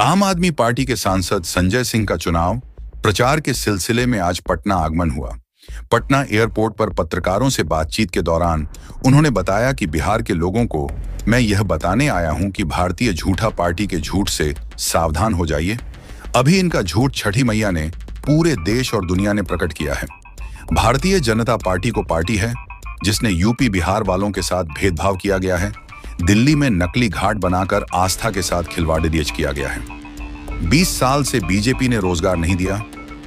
आम आदमी पार्टी के सांसद संजय सिंह का चुनाव प्रचार के सिलसिले में आज पटना आगमन हुआ। पटना एयरपोर्ट पर पत्रकारों से बातचीत के दौरान उन्होंने बताया कि बिहार के लोगों को मैं यह बताने आया हूं कि भारतीय झूठा पार्टी के झूठ से सावधान हो जाइए। अभी इनका झूठ छठी मैया ने पूरे देश और दुनिया ने प्रकट किया है। भारतीय जनता पार्टी को पार्टी है जिसने यूपी बिहार वालों के साथ भेदभाव किया गया है। दिल्ली में नकली घाट बनाकर आस्था के साथ खिलवाड़ किया गया है। 20 साल से बीजेपी ने रोजगार नहीं दिया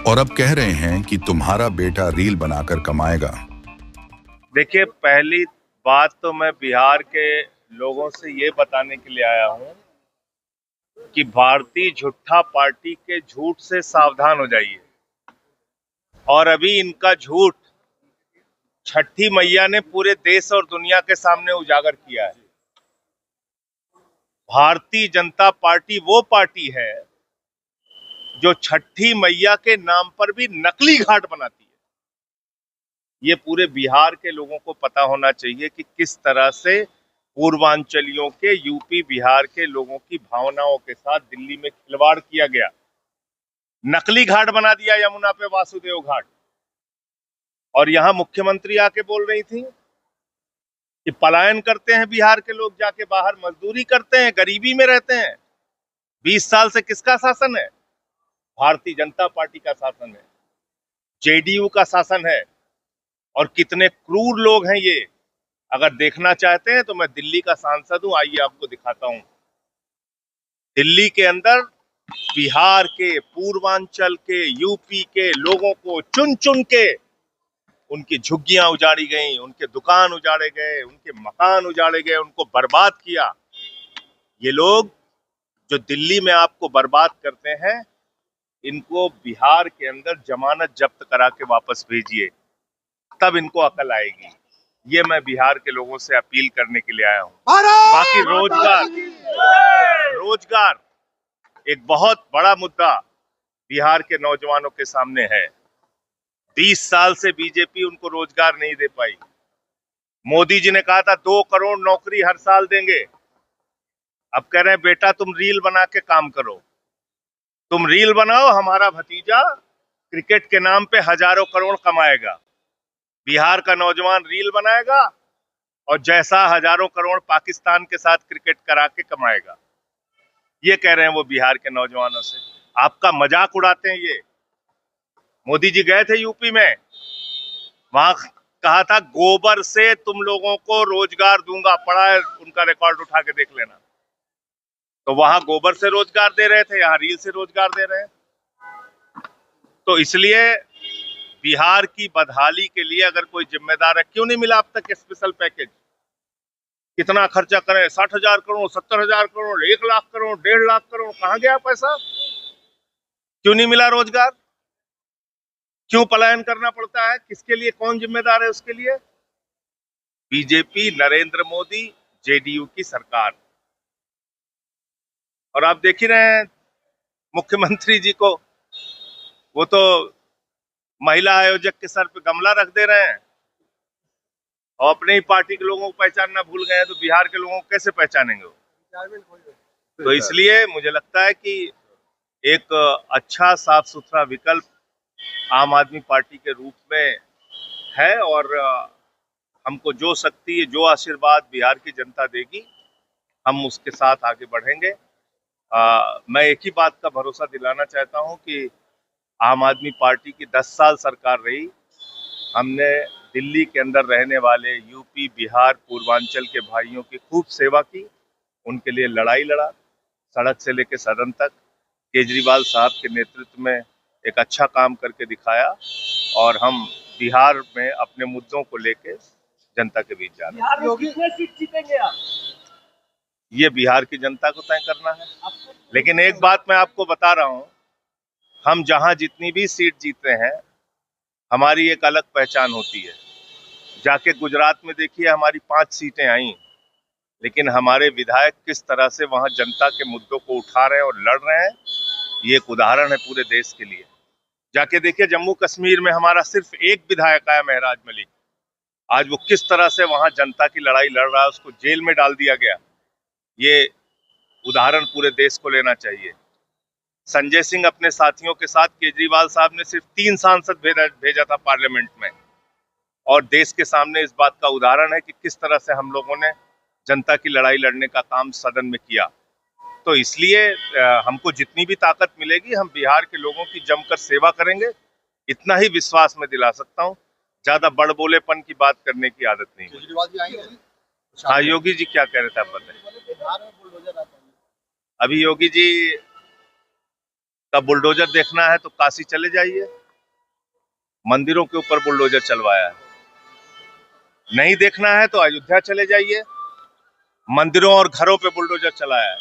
और अब कह रहे हैं कि तुम्हारा बेटा रील बनाकर कमाएगा। देखिए, पहली बात तो मैं बिहार के लोगों से ये बताने के लिए आया हूं कि भारतीय झूठा पार्टी के झूठ से सावधान हो जाइए। और अभी इनका झूठ छठी मैया ने पूरे देश और दुनिया के सामने उजागर किया है। भारतीय जनता पार्टी वो पार्टी है जो छठी मैया के नाम पर भी नकली घाट बनाती है। ये पूरे बिहार के लोगों को पता होना चाहिए कि किस तरह से पूर्वांचलियों के, यूपी बिहार के लोगों की भावनाओं के साथ दिल्ली में खिलवाड़ किया गया। नकली घाट बना दिया यमुना पे, वासुदेव घाट। और यहां मुख्यमंत्री आके बोल रही थी कि पलायन करते हैं बिहार के लोग, जाके बाहर मजदूरी करते हैं, गरीबी में रहते हैं। 20 साल से किसका शासन है? भारतीय जनता पार्टी का शासन है, जेडीयू का शासन है। और कितने क्रूर लोग हैं ये। अगर देखना चाहते हैं तो मैं दिल्ली का सांसद हूं, आइए आपको दिखाता हूं। दिल्ली के अंदर बिहार के, पूर्वांचल के, यूपी के लोगों को चुन चुन के उनकी झुग्गियां उजाड़ी गई, उनके दुकान उजाड़े गए, उनके मकान उजाड़े गए, उनको बर्बाद किया। ये लोग जो दिल्ली में आपको बर्बाद करते हैं, इनको बिहार के अंदर जमानत जब्त करा के वापस भेजिए, तब इनको अकल आएगी। ये मैं बिहार के लोगों से अपील करने के लिए आया हूं। बाकी रोजगार एक बहुत बड़ा मुद्दा बिहार के नौजवानों के सामने है। 20 साल से बीजेपी उनको रोजगार नहीं दे पाई। मोदी जी ने कहा था 2 करोड़ नौकरी हर साल देंगे। अब कह रहे हैं बेटा तुम रील बना के काम करो, तुम रील बनाओ, हमारा भतीजा क्रिकेट के नाम पे हजारों करोड़ कमाएगा। बिहार का नौजवान रील बनाएगा और जैसा हजारों करोड़ पाकिस्तान के साथ क्रिकेट करा के कमाएगा। ये कह रहे हैं वो बिहार के नौजवानों से। आपका मजाक उड़ाते हैं ये। मोदी जी गए थे यूपी में, वहां कहा था गोबर से तुम लोगों को रोजगार दूंगा। पड़ा है, उनका रिकॉर्ड उठा के देख लेना। तो वहां गोबर से रोजगार दे रहे थे, यहाँ रील से रोजगार दे रहे हैं। तो इसलिए बिहार की बदहाली के लिए अगर कोई जिम्मेदार है, क्यों नहीं मिला अब तक स्पेशल पैकेज? कितना खर्चा करें, 60,000 करोड़, 70,000 करोड़, 1 लाख करोड़, 1.5 लाख करोड़, कहां गया पैसा? क्यों नहीं मिला रोजगार? क्यों पलायन करना पड़ता है? किसके लिए? कौन जिम्मेदार है उसके लिए? बीजेपी, नरेंद्र मोदी, जेडीयू की सरकार। और आप देख ही रहे हैं मुख्यमंत्री जी को, वो तो महिला आयोजक के सर पे गमला रख दे रहे हैं और अपने ही पार्टी के लोगों को पहचानना भूल गए हैं। तो बिहार के लोगों को कैसे पहचानेंगे वो? तो इसलिए मुझे लगता है कि एक अच्छा साफ सुथरा विकल्प आम आदमी पार्टी के रूप में है। और हमको जो शक्ति, जो आशीर्वाद बिहार की जनता देगी, हम उसके साथ आगे बढ़ेंगे। मैं एक ही बात का भरोसा दिलाना चाहता हूं कि आम आदमी पार्टी की 10 साल सरकार रही। हमने दिल्ली के अंदर रहने वाले यूपी, बिहार, पूर्वांचल के भाइयों की खूब सेवा की, उनके लिए लड़ाई लड़ा, सड़क से लेकर सदन तक। केजरीवाल साहब के नेतृत्व में एक अच्छा काम करके दिखाया और हम बिहार में अपने मुद्दों को लेकर जनता के बीच जा रहे हैं। बिहार में कितने सीट जीतेंगे आप? ये बिहार की जनता को तय करना है। लेकिन एक बात मैं आपको बता रहा हूं, हम जहां जितनी भी सीट जीते हैं, हमारी एक अलग पहचान होती है। जाके गुजरात में देखिए, हमारी 5 सीटें आई, लेकिन हमारे विधायक किस तरह से वहां जनता के मुद्दों को उठा रहे हैं और लड़ रहे हैं, ये एक उदाहरण है पूरे देश के लिए। जाके देखिए जम्मू कश्मीर में हमारा सिर्फ एक विधायक आया, महराज मलिक। आज वो किस तरह से वहां जनता की लड़ाई लड़ रहा है, उसको जेल में डाल दिया गया। ये उदाहरण पूरे देश को लेना चाहिए। संजय सिंह अपने साथियों के साथ, केजरीवाल साहब ने सिर्फ 3 सांसद भेजा था पार्लियामेंट में, और देश के सामने इस बात का उदाहरण है कि किस तरह से हम लोगों ने जनता की लड़ाई लड़ने का काम सदन में किया। तो इसलिए हमको जितनी भी ताकत मिलेगी हम बिहार के लोगों की जमकर सेवा करेंगे, इतना ही विश्वास में दिला सकता हूँ। ज्यादा बड़बोलेपन की बात करने की आदत नहीं है। केजरीवाल जी आएंगे? हाँ, योगी जी क्या कह रहे थे आप बताइए। अभी योगी जी का बुलडोजर देखना है तो काशी चले जाइए, मंदिरों के ऊपर बुलडोजर चलवाया है। नहीं देखना है तो अयोध्या चले जाइए, मंदिरों और घरों पे बुलडोजर चलाया है।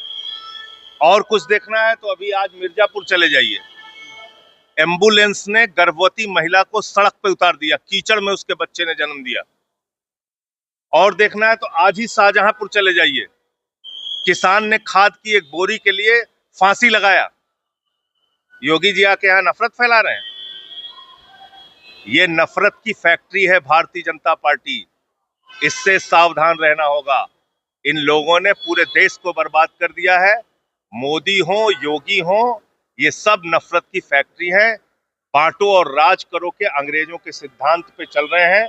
और कुछ देखना है तो अभी आज मिर्जापुर चले जाइए, एम्बुलेंस ने गर्भवती महिला को सड़क पे उतार दिया, कीचड़ में उसके बच्चे ने जन्म दिया। और देखना है तो आज ही शाहजहांपुर चले जाइए, किसान ने खाद की एक बोरी के लिए फांसी लगाया। योगी जी आके यहाँ नफरत फैला रहे हैं। ये नफरत की फैक्ट्री है भारतीय जनता पार्टी, इससे सावधान रहना होगा। इन लोगों ने पूरे देश को बर्बाद कर दिया है। मोदी हो, योगी हो, ये सब नफरत की फैक्ट्री है। बांटो और राज करो के अंग्रेजों के सिद्धांत पे चल रहे हैं।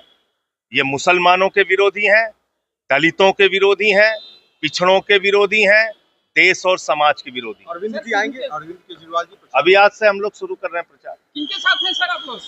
ये मुसलमानों के विरोधी हैं, दलितों के विरोधी हैं, पिछड़ों के विरोधी हैं, देश और समाज के विरोधी। अरविंद जी आएंगे? अरविंद केजरीवाल जी अभी आज से हम लोग शुरू कर रहे हैं प्रचार। किनके साथ हैं सर आप लोग?